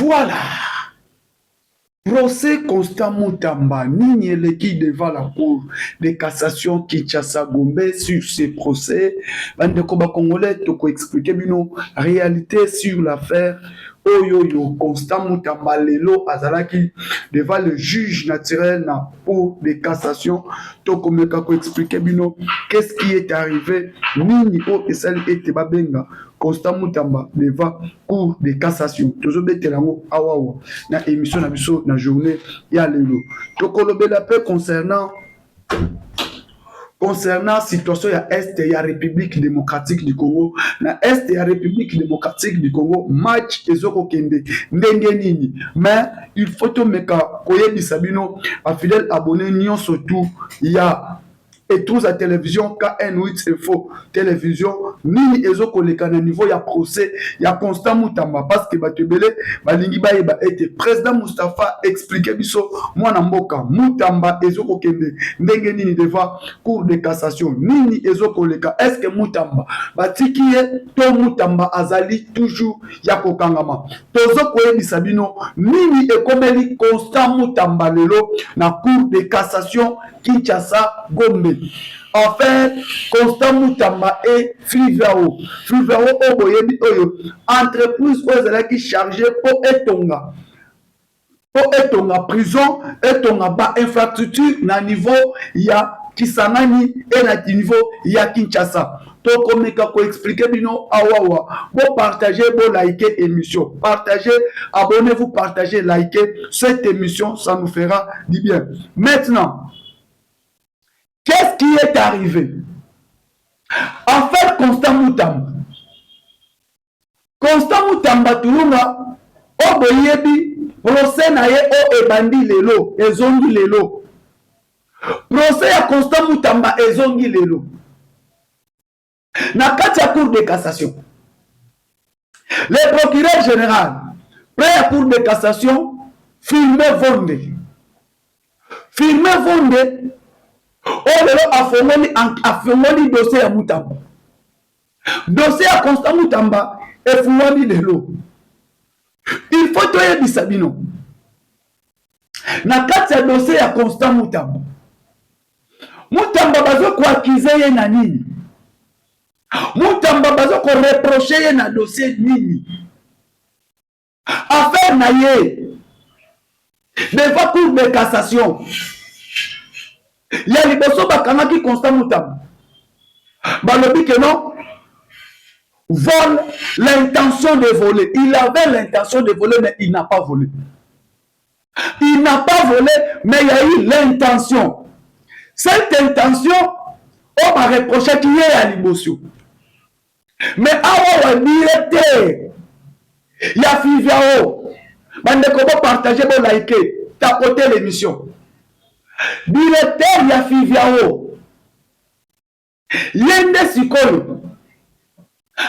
Voilà. Procès Constant Mutamba, Nini qui devant la cour de cassation Kinshasa Gombe sur ces procès. Bandeko ba Congolais, toko expliquer bino réalité sur l'affaire. Oyoyo Constant Mutamba lelo azalaki devant le juge naturel na cour de cassation. Toko meka ko expliquer bino qu'est-ce qui est arrivé. Nini o esali ete babenga Constant Mutamba devant cour de cassation. Toujours betelango awawa na émission na biso na journée ya lelo. Tokolobela peu concernant situation ya Est ya République démocratique du Congo. Na Est ya République démocratique du Congo match ezoko kende ndenge nini. Mais il faut to meka koyebisa bino ba fidèle abonné nyonso tout ya et tous la télévision KN8 Info télévision nini ezokoleka na niveau ya procès ya Constant Mutamba parce que batebele balingi bayeba ete président Moustapha expliquer biso mwana mboka Mutamba ezokokende ndenge nini devant cour de cassation nini ezokoleka est-ce que Mutamba batiki ye to Mutamba azali toujours ya kokangama tozokoyebisa bino nini ekomeli Constant Mutamba lelo na cour de cassation Kinshasa Gombe. En fait, Constant Mutamba et Flivao Oboyebi Oyo, entreprise qui chargée pour etonga prison, etonga ba infrastructure na niveau ya Kisangani et na niveau ya Kinshasa. Toko meka ko expliquer bino awawa. Bon partager, bon liker émission. Partagez, abonnez-vous, partagez, likez cette émission, ça nous fera du bien. Maintenant, qu'est-ce qui est arrivé? En fait, Constant Mutamba Tulunga, Oboyebi, procès na ye o ebandi lelo, ezongi lelo. Procès ya Constant Mutamba ezongi lelo. Na kati ya cour de cassation. Le procureur général, près à cour de cassation, filmé Vonde. Oh lelo afongoli dossier ya Mutamba. Dossier ya Constant Mutamba efungoli lelo. Il faut toyebisa bino. Na kati ya dossier ya Constant Mutamba. Mutamba bazo ko accuser ye na nini? Mutamba bazo ko reprocher ye na dossier nini? Affaire na ye devant cour de cassation. Il y a les personnes qui Constant Mutamba. Balobi que non, vole l'intention de voler. Il avait l'intention de voler, mais il n'a pas volé. Il n'a pas volé, mais il y a eu l'intention. Cette intention, on m'a reproché qu'il y ait à l'émotion. Mais avant le directeur, il y a Fiviao. Bande comment partager, bon liker, tapoter l'émission. Directeur ya Fiviao yende sikolo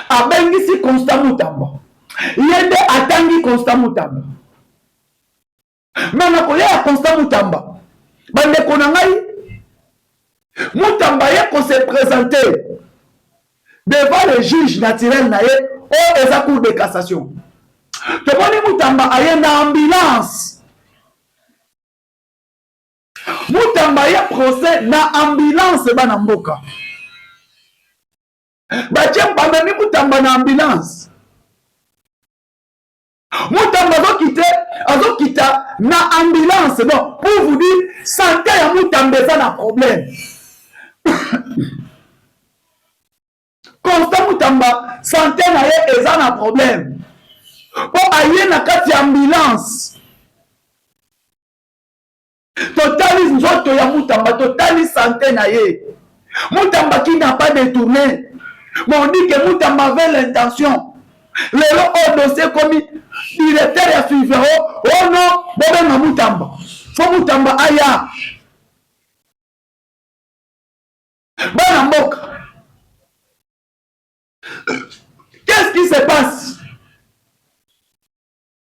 abengisi Constant Mutamba yende atangi Constant Mutamba mais nakoya ya Constant Mutamba bande konangai Mutamba ye ko se présenter devant le juge naturel na ye o eza cour de cassation to boni Mutamba ayenda ambulance Mutamba ya procès na ambulance bana mboka. Bache bamemi Mutamba na ambulance. Mutamba azo kita na ambulance. Bon, pour vous dire, santé ya Mutamba eza na problème. Constant Mutamba, santé na ye eza na problème. Bon, aye na kati ya ambulance. Totalis nzoto ya Mutamba, totalis santé na ye. Mutamba qui n'a pas détourné. Mais on dit que Mutamba avait l'intention. Lelo au dossier commis directeur ya Fivero. Oh non, bobe na Mutamba. Faut Mutamba aya. Bana mboka. Qu'est-ce qui se passe?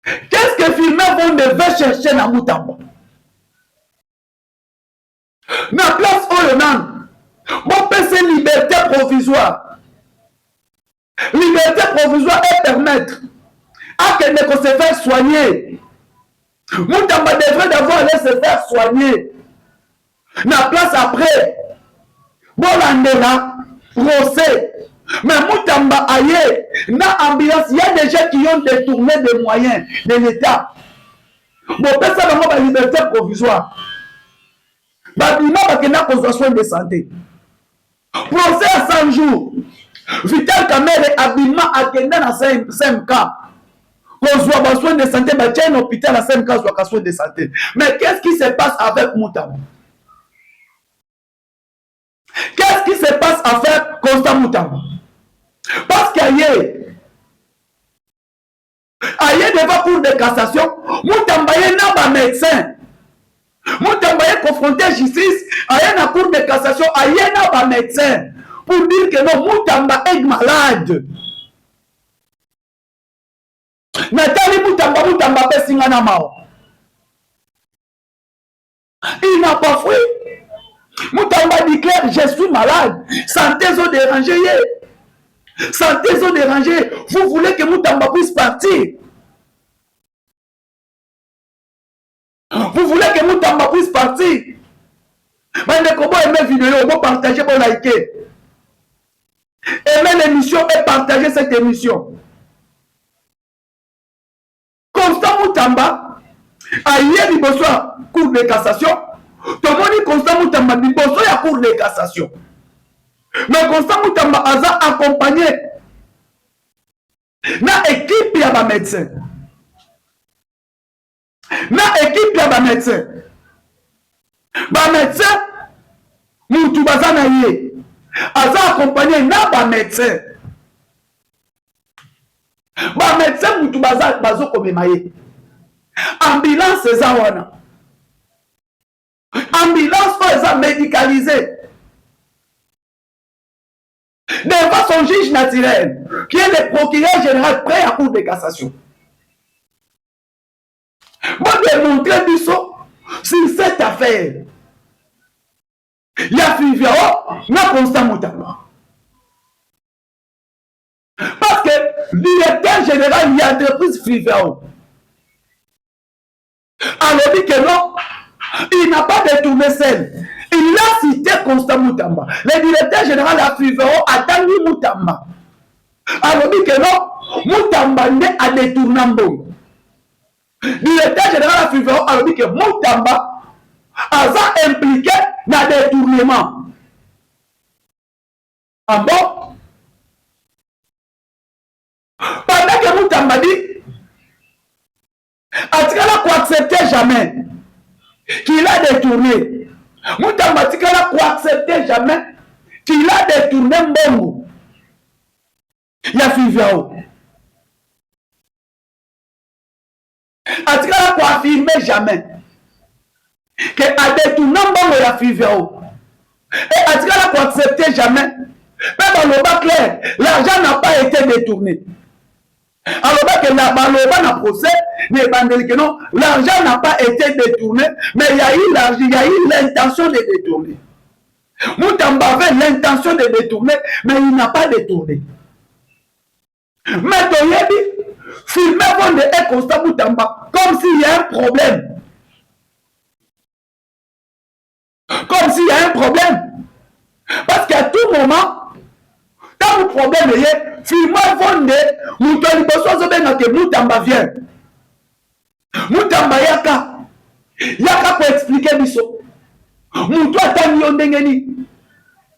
Qu'est-ce que Filmer vont devait chercher na Mutamba? Na place oyo nan bon pese liberté provisoire est permettre akende ko se faire soigner. Moutamba devrait d'abord aller se faire soigner. Na place après. Bolandela, procès. Mais Moutamba aye, na ambulance, il y a des gens qui ont détourné des moyens de l'État. Bon, ça va la liberté provisoire. Babima bakena kozwa soin de santé. Procès à 100 jours. Vital Kamere abima akenda na 5 cas. Kozwa ba soin de santé, ba tient un hôpital à 5 cas kozwa soin de santé. Mais qu'est-ce qui se passe avec Moutamba? Qu'est-ce qui se passe avec Constant Moutamba? Parce qu'ailleurs devant cour de cassation, Moutamba n'a pas médecin. Moutamba est confronté à la justice, ailleurs na cour de cassation, ailleurs n'a pas médecin. Pour dire que non, Moutamba est malade. Nathalie Moutamba Pessingana Mao. Il n'a pas fui. Moutamba déclare, je suis malade. Santé sont dérangés. Santé sont dérangés. Vous voulez que Moutamba puisse partir? Vous voulez que Moutamba puisse partir? Mais comment aimer vidéo, vous partager, vous liker. Aimez l'émission et partagez cette émission. Constant Moutamba a hier liboso cour de cassation. Tout le monde dit Constant Moutamba liboso ya cour de cassation. Mais Constant Moutamba a accompagné na équipe ya ba médecin. Na équipe ya ba médecin. Ba médecin Moutou bazana yé. Aza accompagné na ba médecin. Ba médecin Moutou bazo komema yé. Ambulance eza wana. Ambulance eza médicalisée. Devant son juge naturel, qui est le procureur général prêt à cour de cassation. Moi, je vais montrer du saut sur cette affaire. Il y a Fiviao, il y a Constant Moutamba. Parce que le directeur général, il y a entreprise Fiviao. Alors, dit que non, il n'a pas détourné celle. Il a cité Constant Moutamba. Le directeur général a Fiviao a Tangi Moutamba. Alors, dit que non, Moutamba n'est à détourner un bon. Le directeur général a Fiviao a dit que Moutamba a impliqué dans le détournement. Ah bon? Pendant que Moutamba dit, Atikala ne accepter jamais qu'il a détourné. Moutamba Atikala ne accepter jamais qu'il a détourné Mbongo. Il y a Fiviao. Atikala ne affirmer jamais que a détourné Mbongo il y a Fiviao. Et Atikala ne accepter jamais. Mais dans le bas clair, l'argent n'a pas été détourné. Alors que la procès, l'argent n'a pas été détourné, mais il y a eu l'intention de détourner. Moutamba avait l'intention de détourner, mais il n'a pas détourné. Mais Toyebi, filmez Vonde et Constant Moutamba comme s'il y a un problème. Comme s'il y a un problème. Parce qu'à tout moment, quand le problème est, filmez Vonde, Moutamba que Moutamba vient. Moutamba yaka. Yaka pour expliquer biso. Moutou attend yondengeni.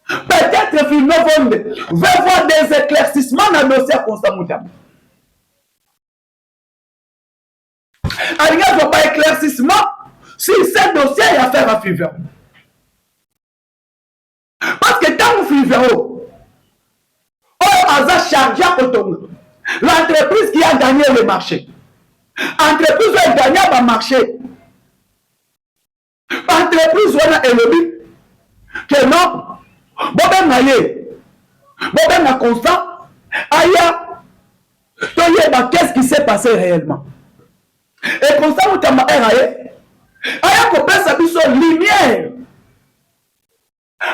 Peut-être filmez Vonde va voir des éclaircissements dans le dossier Constant Moutamba. Il n'y a pas éclaircissement si ce dossier est affaire à Fiviao. Parce que quand vous Fiviao, chargé à Cotonou. L'entreprise qui a gagné le marché. L'entreprise qui a gagné le marché. L'entreprise qui a gagné le but. Que non. Bobé Maye. Bobé na Constant. Aya. Qu'est-ce qui s'est passé réellement? Et Constant Moutamba est raillé. Aya ko pesa biso lumière.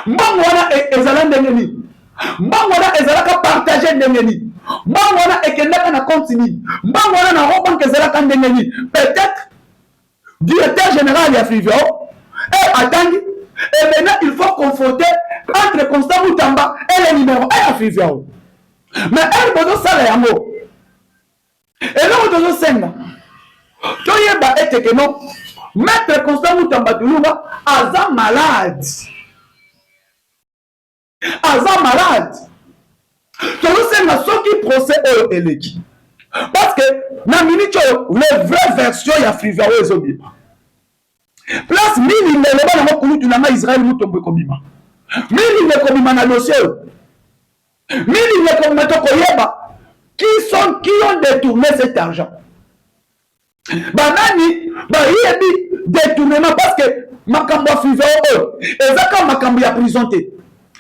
Mbangwana ezala ndengeni. Mbangwana ezala ka partager ndengeni. mbango wana ekendaka na compte nini, mbango wana na Robank ezalaka ndenge nini. Peut-être directeur général ya Fivao atangi, et maintenant il faut confronter entre Constant Mutamba et le numéro 1 ya Fivao. Mais elle bozo sala yango. Et là bozo senga. Toyeba eteke non. Maître Constant Mutamba Tulunga aza malade. Aza malade. Tozo senga soki procès oyo eleki. Parce que na minute le vraie version ya Fivao ezobima. Place mini leleba na mokulu tunanga Israël mutombe kobima. Mini le kobima na dossier. Mini le kobima to koyeba qui ont détourné cet argent. Banani ba yebi détournement parce que makambo Fivao ezaka makambo ya prison te.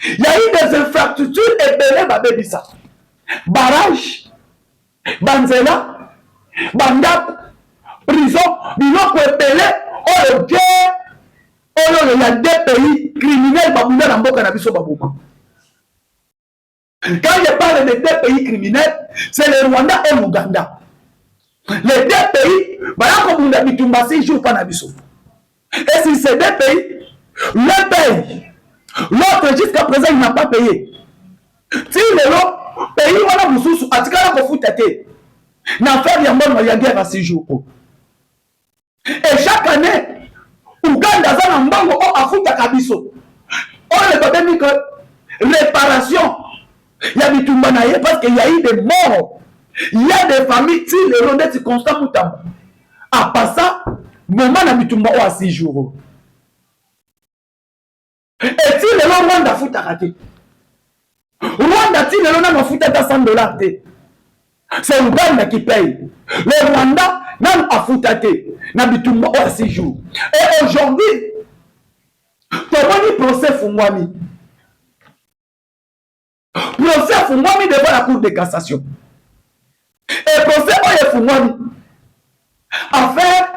Il y a eu des infrastructures ebele ba bebisa. Barrage, banzela, bandako, prison, biloko ebele oyo bien oyo il y a deux pays criminels babunda na mboka na biso babuma. Quand je parle de deux pays criminels, c'est le Rwanda et l'Ouganda. Les deux pays, Bayakobunda Bitumba 6 jours pas na biso. Et si ces deux pays, l'un paye, l'autre jusqu'à présent il n'a pas payé. Si le pays wana mususu atikala kofuta te, na faire ya mbongo ya guerre à 6 jours. Et chaque année, Ouganda za na mbango o afuta kabiso. On le babemi que réparation. Il y a des Tumbanaye parce qu'il y a eu des morts. Il y a des familles qui les rondent sur Constant Mutamba. À part ça, moment na bitumba à 6 jours. Et si les gens Rwanda fout à rater. Rwanda si les gens n'ont fout à 100 $. C'est Ouganda qui paye. Le Rwanda n'a pas fout à rater. Na bitumba à 6 jours. Et aujourd'hui, comment dit procès Fungwami? Procès Fungwami devant la Cour de cassation. Et procès Oye Fungwami. Affaire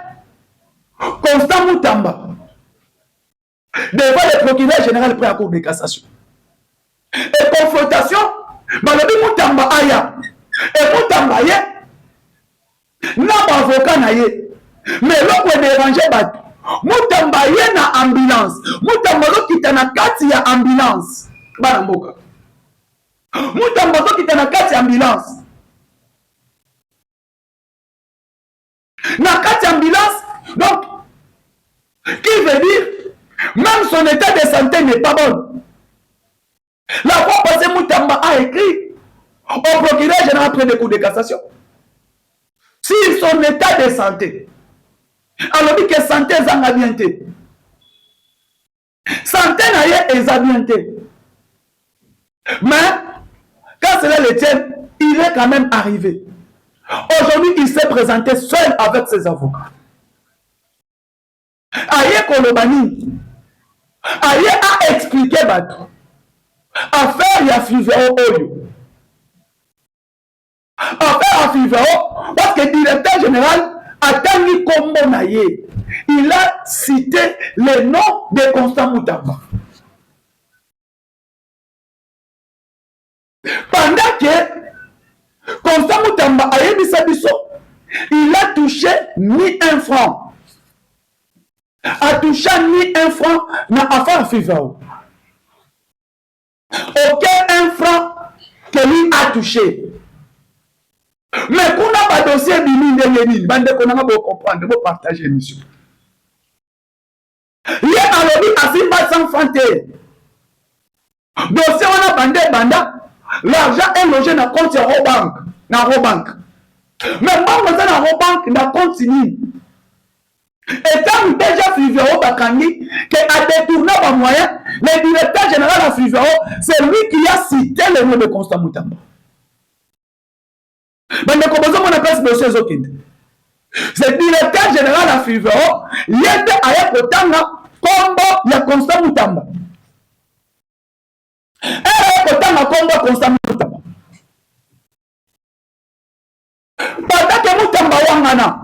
Constant Mutamba. Devant le procureur général près à la Cour de cassation. Et confrontation, Balobi Mutamba Aya. Et Mutamba Aye. N'a pas avocat naye. Mais l'autre est dérangé. Mutamba Aye na ambulance. Mutamba l'autre qui est na kati ya ambulance. Baramboka. Mutamba l'autre qui est na kati ya ambulance. Na kati ambulance. Donc, qui veut dire, même son état de santé n'est pas bon. La fois passée, Mutamba a écrit au procureur général près des cours de cassation. Si son état de santé, alors dit que santé est bien. Santé est bien. Mais, quand cela le tient, il est quand même arrivé. Aujourd'hui, il s'est présenté seul avec ses avocats. Aye Kolobani, Aye a expliqué Batou. Affaire ya Fivao Oyo. Affaire à Fivao, parce que le directeur général a tangi Kombo Naye. Il a cité le nom de Constant Mutamba. Pendant que Constant Mutamba a eu biso, il a touché ni un franc. A touché ni un franc na affaire Fivao. Aucun franc que lui a touché. Mais qu'on a pas dossier bini ndengeni, bande qu'on a pas comprendre, vous partager monsieur. Lié à l'objet à Simba sans fanté. Dossier on a bandé banda, l'argent est logé dans compte Robank, dans Robank. Mais moi on est dans Robank, dans compte Sini. Et quand nous déjà Fivao Bakangi, qui a détourné par moyen, le directeur général à Fivao, c'est lui qui a cité le nom de Constant Mutamba. Mais ne composons mon appel sur le dossier. C'est le directeur général à Fivao, il était à Yekotanga, combo ya Constant Mutamba. Et Yekotanga combo Constant Mutamba. Pendant que Mutamba wangana,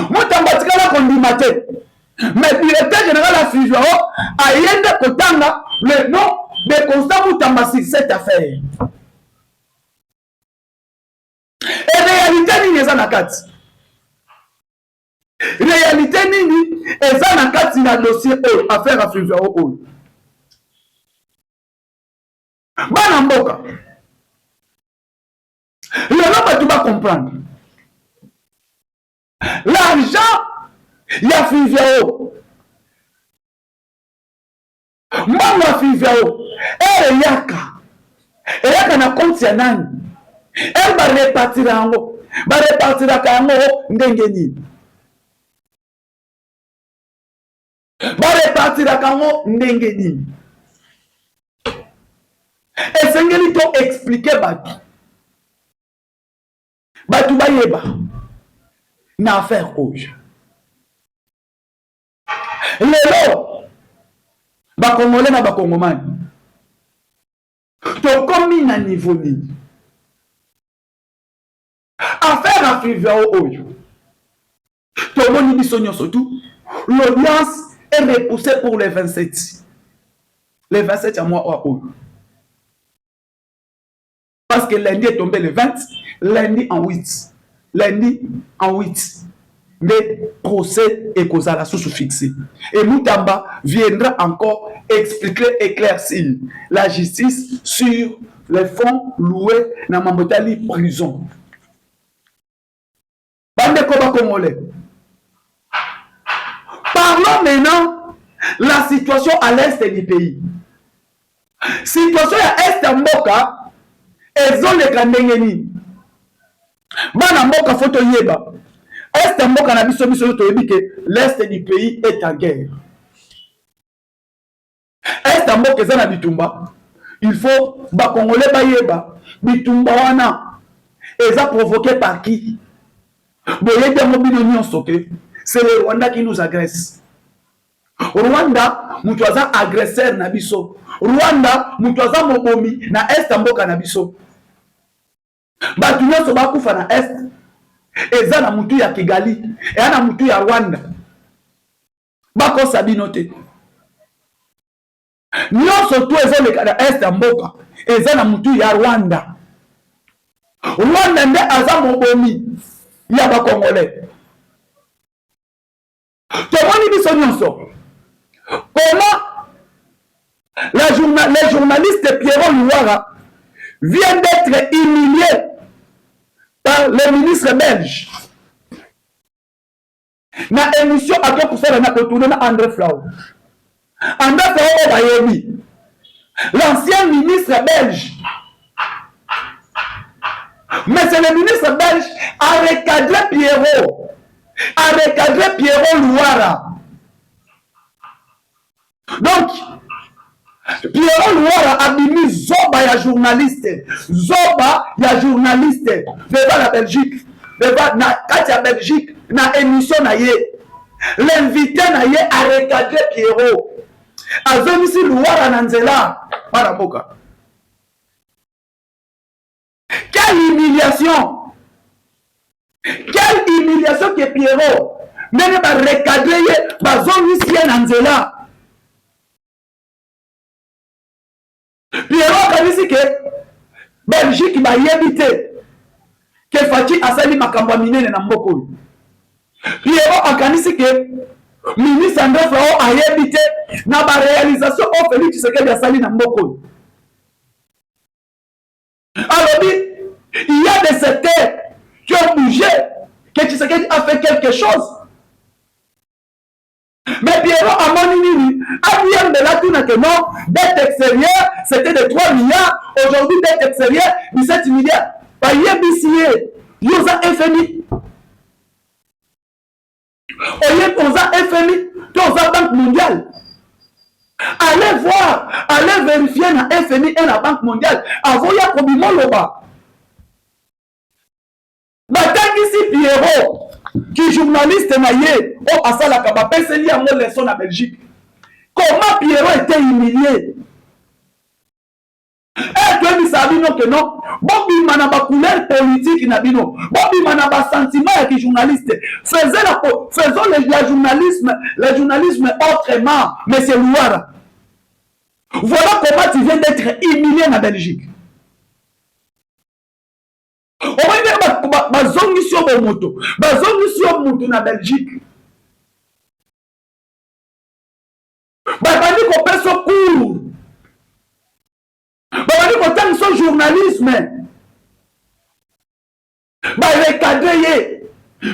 Mutamba tikala kondimate. Mais le directeur général à Fivao a yende kotanga le nom de Constant Mutamba sur cette affaire. réalité nini eza na kati réalité nini eza na kati na dossier oyo affaire ya Fivao oyo bana mboka lelo bato bacomprendre l'argent ya Fivao mbongo ya Fivao eyaka na compte ya nani barepartiraka yango ndenge nini esengeli to explique bato bayeba na affaire oyo lelo bakongole na bakongomani tokomi na niveau nini affaire ya Fivao oyo tomoni biso nyonso tout l'audience est repoussée pour les 27 à mois oyo parce que lundi est tombé le 20 lundi en 8 mais procès et cause à la source fixée. Et Moutamba viendra encore expliquer, éclaircir la justice sur les fonds loués dans Mambotali prison. Bande Koba Congolais. Parlons maintenant de la situation à l'est du pays. Situation à l'est de Mboka, elles ont les Kandengeni. Bana Mboka photo yeba. Est mboka na biso que l'est du pays est en guerre. Est mboka eza na bitumba. Il faut ba Congolais bayeba bitumba wana eza provoqué par qui? Boyeba mobile nyonso ke c'est le Rwanda qui nous agresse. Rwanda mutu aza agresseur na biso. Rwanda mutu aza mobomi na est mboka na biso. Batu nyonso bakufa na est eza na mutu ya Kigali eza na mutu ya Rwanda bakosa bino te nyonso tu ezoleka na est ya mboka eza na mutu ya Rwanda nde aza mobomi ya bakongolais tomoni biso nyonso comment les journalistes Pierrot Louara viennent d'être humiliés par le ministre belge. Na émission à quoi pour faire na retourner na André Flau. André Flau Obayebi. L'ancien ministre belge. Mais c'est le ministre belge a recadré Pierrot Louara. Donc Pierrot Louara a mis Zoba ya journaliste devant la Belgique devant na Katia Belgique na émission na ye l'invité na ye a recadré Pierrot azomisi Louara na nzela para mboka. Quelle humiliation que Pierrot ndenge ba recadré ye bazomisi ye na nzela. Pierrot kanisi ke Belgique ba yebite ke Fati asali makambo minene na mboko oyo. Pierrot akanisi ke ministre André Flau a yebite na ba réalisation au Félix Tshisekedi asali na mboko oyo. Alors il y a des secteurs qui ont bougé que Tshisekedi a fait quelque chose. Mais Pierrot a moni a bien de la tourne que non, dette extérieure, c'était de 3 milliards, aujourd'hui dette extérieure, 17 milliards. Par YBCA, Yosa FMI. Oye, Yosa FMI, Yosa Banque mondiale. Allez voir, allez vérifier la FMI et la Banque mondiale. Avoya Kobimo Loba. Bataki Pierrot. Qui journaliste naïe au Asala Kabapé, c'est lié à mon leçon en Belgique. Comment Pierrot était humilié? Et que nous savions que non, Bobby Manaba couleur politique nabino, Bobby Manaba sentiment qui journaliste, faisons le journalisme autrement, mais c'est Louara. Voilà comment tu viens d'être humilié en Belgique. bazongisi yo bomoto, bazongisi yo mutu na Belgique. Babandi kopesa cours, babandi kotangisa journalisme, barecadre ye,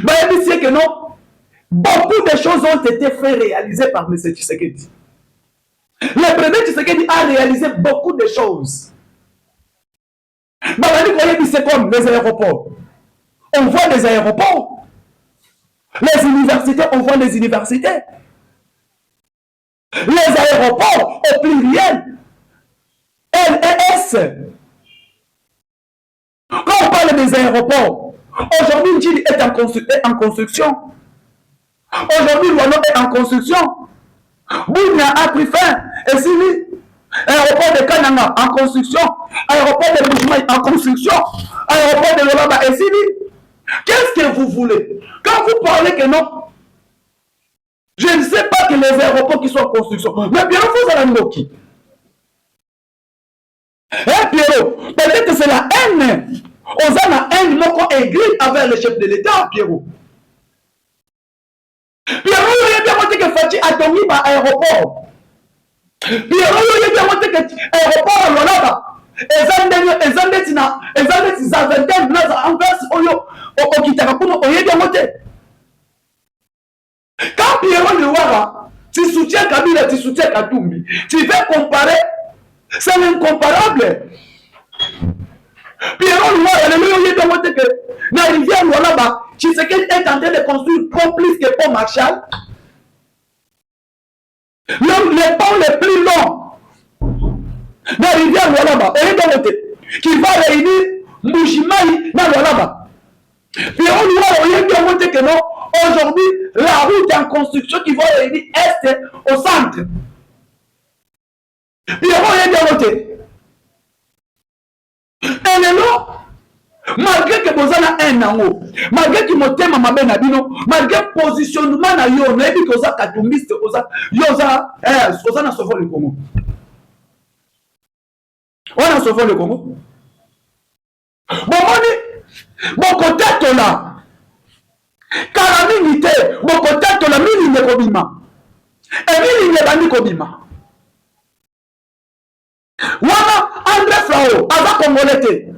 bayebisi que non, beaucoup de choses ont été fait réaliser par M. Tshisekedi. Le président Tshisekedi a réalisé beaucoup de choses. C'est comme les aéroports. On voit des aéroports. Les universités, on voit les universités. Les aéroports au pluriel. LES. Quand on parle des aéroports, aujourd'hui, Djili est en construction. Aujourd'hui, Luano est en construction. Bounia a pris fin. Et si lui, aéroport de Kananga en construction, aéroport de Boujmaï en construction, aéroport de Lolaba et si lui, qu'est-ce que vous voulez? Quand vous parlez que non, je ne sais pas que les aéroports qui sont en construction, mais Pierrot, vous allez nous qui? Hein, Pierrot, peut-être que c'est la haine. On a la haine, non, aigrie avec le chef de l'État, Pierrot. Pierrot, il y a bien montré que Fati a dormi par aéroport. Pierrot, il y a bien montré que aéroport Lolaba. Ezandeti za vingtaine na envers oyo okitaka kuna oyebi monté. Quand Pierrot Luara, tu soutiens Kabila, tu soutiens Katumbi, tu veux comparer, c'est l'incomparable. Pierrot Luara, le bien montré que la rivière Lolaba, Tshisekedi est en train de construire complice que Pont Marshall. Les ponts les plus longs de la rivière Lualaba, qui va réunir Moujimaï dans Lualaba. Puis on lui a montré que non, aujourd'hui, la route est en construction qui va réunir Est au centre. Puis on lui a montré. Et non, malgré que vous avez un an, malgré que vous avez un an, malgré le positionnement, vous avez un katumbiste, vous avez un sauveur le Congo. On a sauvé le Congo. Bon côté là. Car la minité, bon côté la minité kobima. Et minité bandi kobima. Wana André Frao, ava congolais.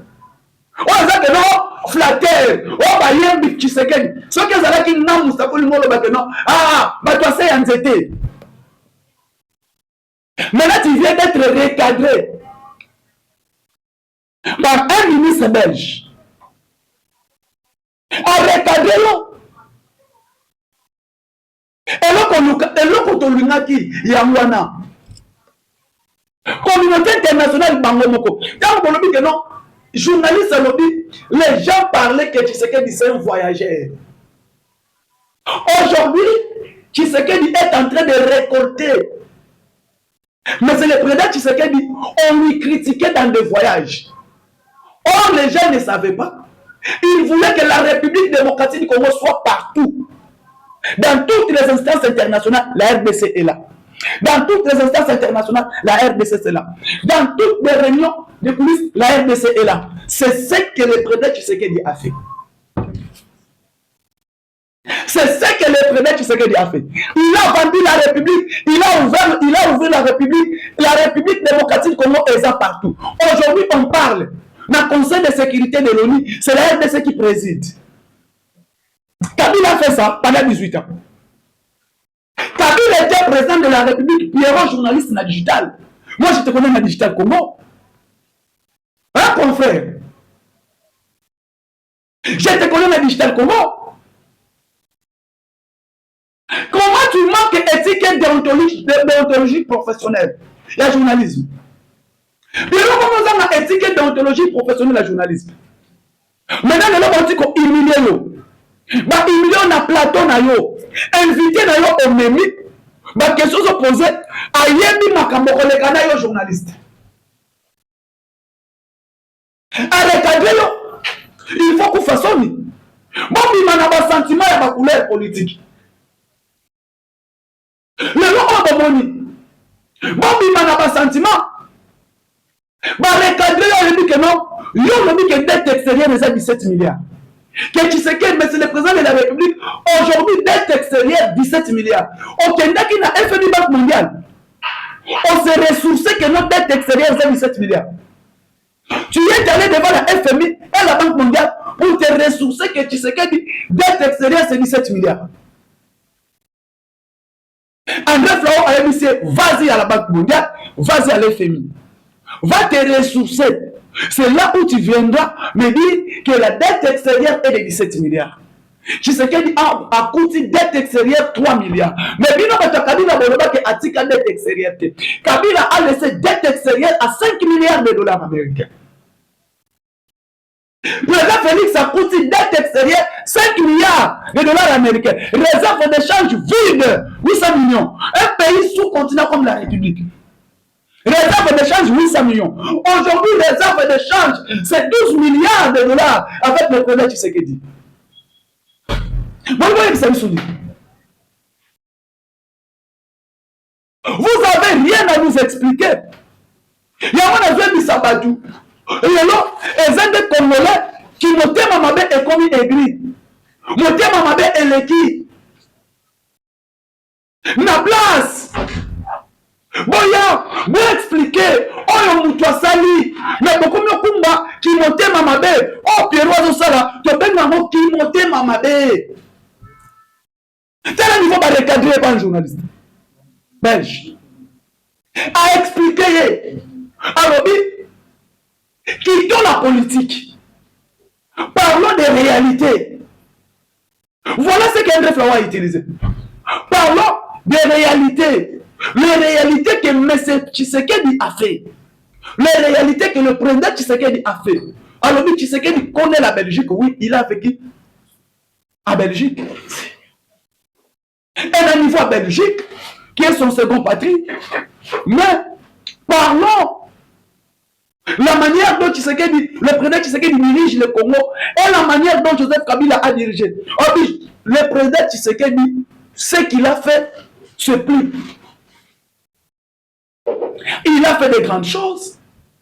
On a que non flatteur, on va y aller Tshisekedi. Ce que ça qui n'a Moustapha Lumolo ba que non. Ah, bah toi c'est anzété. Maintenant tu viens d'être recadré par un ministre belge. A recadré l'eau. Et l'eau qu'on te l'a dit, il y a Mouana. Communauté internationale Bangomoko. Quand on dit que non, journaliste les gens parlaient que Tshisekedi c'est un voyageur. Aujourd'hui, Tshisekedi est en train de récolter. Mais c'est le président Tshisekedi, on lui critiquait dans des voyages. Or, les gens ne savaient pas. Ils voulaient que la République démocratique du Congo soit partout. Dans toutes les instances internationales, la RDC est là. Dans toutes les instances internationales, la RDC est là. Dans toutes les réunions de police, la RDC est là. C'est ce que le président Tshisekedi a fait. C'est ce que le président Tshisekedi a fait. Il a vendu la République, il a ouvert la République démocratique du Congo est là partout. Aujourd'hui, on parle dans le Conseil de sécurité de l'ONU, c'est la RDC qui préside. Kabila a fait ça pendant 18 ans. Kabila était président de la République, Pierrot, journaliste dans digital. Moi, je te connais dans digital Congo. Hein, confrère? Je te connais dans digital Congo. Comment tu manques éthique et déontologie professionnelle? Il y a journalisme. Pierrot, comment on a éthique et déontologie professionnelle et journalisme? Maintenant, on dit qu'on humilie. Bah, humilier na plateau na yo. Invité na yo au memi. Bah, question se poser. Ayebi makambo koleka na yo journaliste. Recadrer yo. Il faut qu'on façonne. Bon, il y a un sentiment et une couleur politique. Le nom de Moni. Bon, il y a un sentiment. Bah, recadrer, on dit que non. On dit que dette extérieure est 17 milliards. Que tu sais que mais c'est le président de la République. Aujourd'hui, dette extérieure, 17 milliards. Au Kenya, qui n'a FMI Banque mondiale. On s'est ressourcé que notre dette extérieure est 17 milliards. Tu es allé devant la FMI et la Banque mondiale pour te ressourcer que tu sais que dette extérieure c'est 17 milliards. André Flao a dit vas-y à la Banque mondiale, vas-y à l'FMI. Va te ressourcer. C'est là où tu viendras me dire que la dette extérieure est de 17 milliards. Tu sais qu'il a coûté dette extérieure 3 milliards. Mais bien, Kabila a dit que dette extérieure. Kabila a laissé dette extérieure à 5 milliards de dollars américains. Président Félix a coûté dette extérieure 5 milliards de dollars américains. Réserve d'échange vide, 800 millions. Un pays sous-continent comme la République. Réserve d'échange 800 millions. Aujourd'hui, réserve d'échange, c'est 12 milliards de dollars avec le président Tshisekedi. Vous n'avez rien à nous expliquer. Il y a un besoin de Sabadou. Et alors, les Indes Congolais qui m'ont dit Mamabé est comme aigri. M'ont dit Mamabé est l'équipe. Na place. Boya, vous expliquez. Oh, yon moutoua sali. Mais beaucoup de kumba qui m'ont dit Mamabé. Oh, Pierrot Sala. Tu peux m'avoir qui m'ont dit Mamabé. C'est un niveau de recadrer par un journaliste belge. A expliqué. Alors, quittons la politique. Parlons des réalités. Voilà ce qu'André Flao a utilisé. Parlons des réalités. Les réalités que M. Tshisekedi a fait. Les réalités que le président Tshisekedi a fait. Alors, Tshisekedi connaît la Belgique. Oui, il a vécu à Belgique. Et à niveau à Belgique, qui est son second patrie. Mais parlons la manière dont Tshisekedi, le président Tshisekedi dirige le Congo et la manière dont Joseph Kabila a dirigé. Oh, le président Tshisekedi, ce qu'il a fait, c'est plus. Il a fait des grandes choses.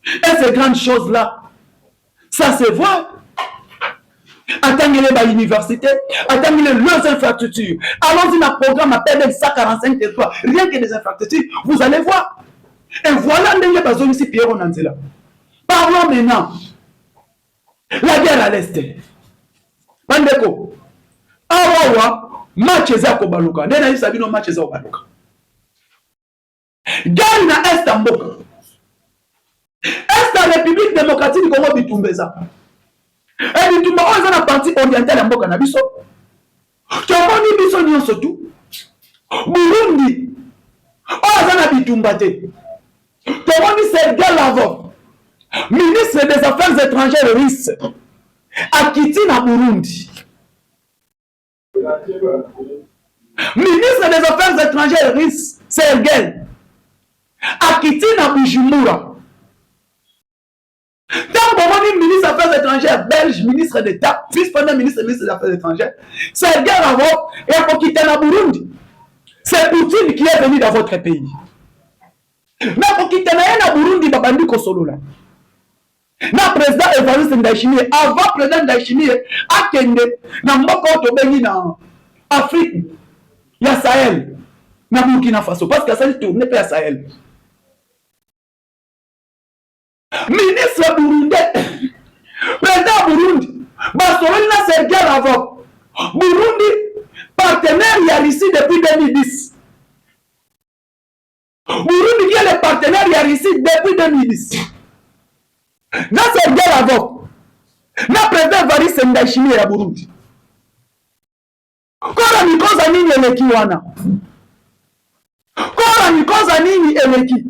Et ces grandes choses-là, ça se voit. Attendez les universités, attendez leurs infrastructures. Allons-y dans le programme à peine 145 territoires. Rien que des infrastructures, vous allez voir. Et voilà les besoins ici, Pierre Onanzela. Parlons maintenant. La guerre à l'Est. Bandeko. Awawa, match ezako baluka. Ndena yi sabino match ezako baluka. Guerre na Est en Mboka. Est en République démocratique du Congo bitumbeza. Et bitumba oza na partie orientale ya Mboka na biso. Tomoni biso nyonso tu. Burundi. Oza na bitumba te. Tomoni Sergei Lavrov. Ministre des Affaires étrangères russe, à Kiti na Burundi. Ministre des Affaires étrangères russe, Sergei, à Kiti na Bujumbura. Tant que ministre des Affaires étrangères belge, ministre d'État, vice-premier ministre des Affaires étrangères, Sergei Lavrov et à Kiti na Burundi. C'est Poutine qui est venu dans votre pays. Mais pour Kiti na Burundi, babandi kosolola. Na président Evariste Ndayishimiye avant président Ndayishimiye akende na mboka otobengi na Afrique ya Sahel na Burkina Faso parce que ça tourne pas à Sahel. Ministre burundais président Burundi basololi na Sergei Lavrov Burundi partenaire ya Russie depuis 2010. Burundi qui est le partenaire ya Russie depuis 2010. Na Sergei Lavrov, na président Evariste Ndayishimiye ya Burundi. Kora mikoza nini eleki wana? Kora mikoza nini eleki?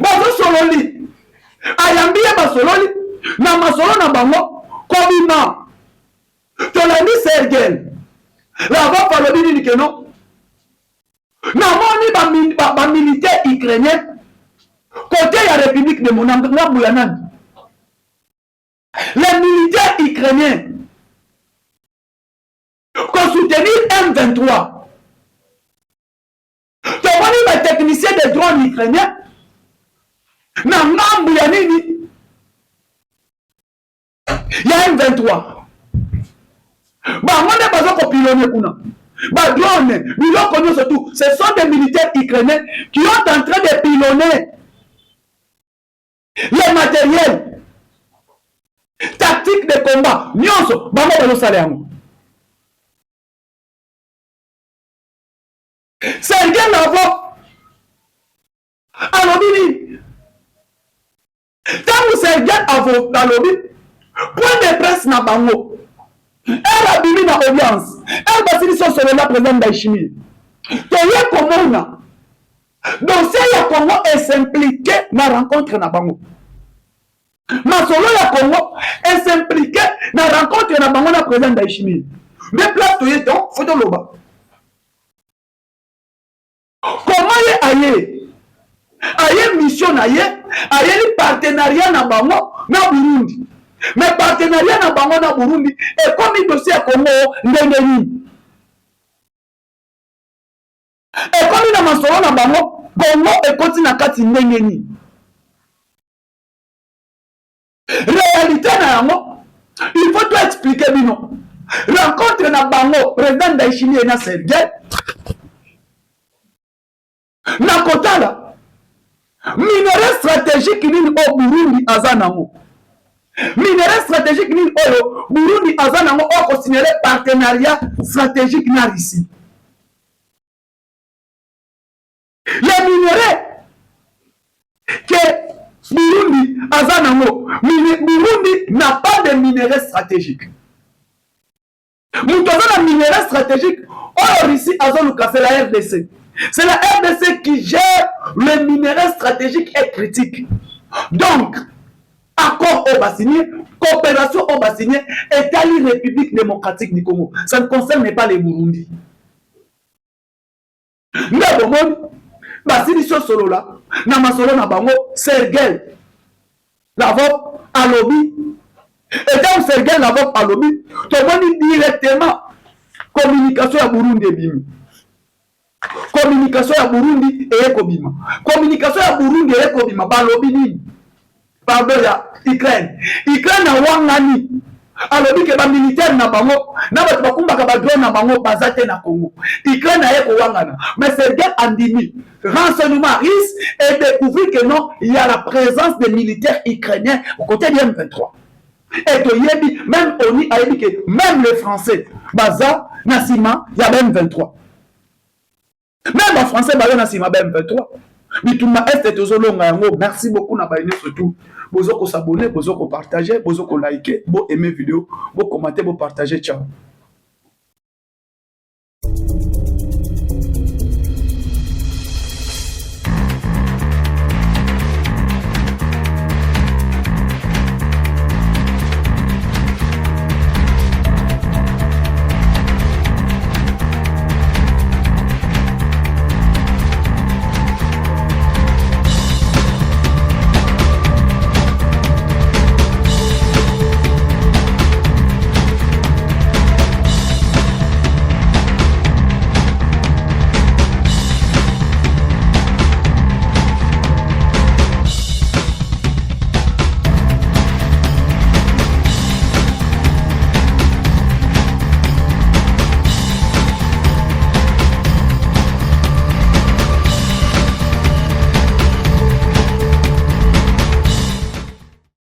Bazo sololi. Ayambie basololi na masolo na bango kobima. Tolandi Sergei Lavrov alobi nini keno? Namoni ba militaire ukrainien côté la République de Monambouyana. Les militaires ukrainiens qu'on soutenir M23. Tu vois les techniciens des drones ukrainiens na ngambu ya nini ya M23 bango nde baza kopilone kuna badrone biloko nyonso tout, ce sont des militaires ukrainiens qui ont en train de pilonner les matériels tactique de combat nyonso bango bazosala yango. Sergei Lavrov alobi nini ntango Sergei Lavrov alobi point de presse na bango elle abimi na audience elle basili sosolola président Ndayishimiye toye komona dossier ya Congo esimplike na rencontre na bango masolo ya Congo esimplike na rencontre na bango na président Ndayishimiye mais place toye donc faut toloba comment ye aye mission na ye ayeli partenariat na bango na Burundi mais partenariat na bango na Burundi ekomi dossier ya Congo ndenge nini ekomi na masolo na bango Congo ekoti na kati ndenge nini réalité na yango il faut tout expliquer bino rencontre na bango président Ndayishimiye na Sergei na kotala minere stratégique nini o Burundi aza nango minere stratégique nini oyo Burundi aza nango o kosinele partenariat stratégique na Russie. Les minéraux que Burundi aza nango Burundi n'a pas de minéraux stratégiques. Mutu aza na minéraux stratégique oyo Russie aza luka c'est la RDC. C'est la RDC qui gère les minéraux stratégiques et critiques. Donc, accord au Bassigné, coopération au Bassigné, État-Li République démocratique du Congo. Ça ne concerne pas les Burundi. Nous basili solo la, na masolo na bango, Sergei Lavrov alobi. Et donc Sergei Lavrov alobi, tomoni directement communication ya Burundi ebimi. Communication ya Burundi ekobima. Communication ya Burundi ekobima balobi nini? Pardon ya Ukraine. Ukraine na wangani. Alobi ke ba militaire na bango, na bato bakumbaka ba drone na bango bazate na Congo. Ukraine na eko wangana. Mais Sergei andimi renseignement risque et découvrir que non, il y a la présence des militaires ukrainiens au côté du M23. Et to yebi même oni a dit que même les Français baza nasima ya M23. Même en français, Nasima M23. Bituma est tozolonga yango. Merci beaucoup na baine surtout. Bozo ko s'abonner, bozo ko partager, bozo ko liker, bo aimer vidéo, bo commenter, bo partager. Ciao.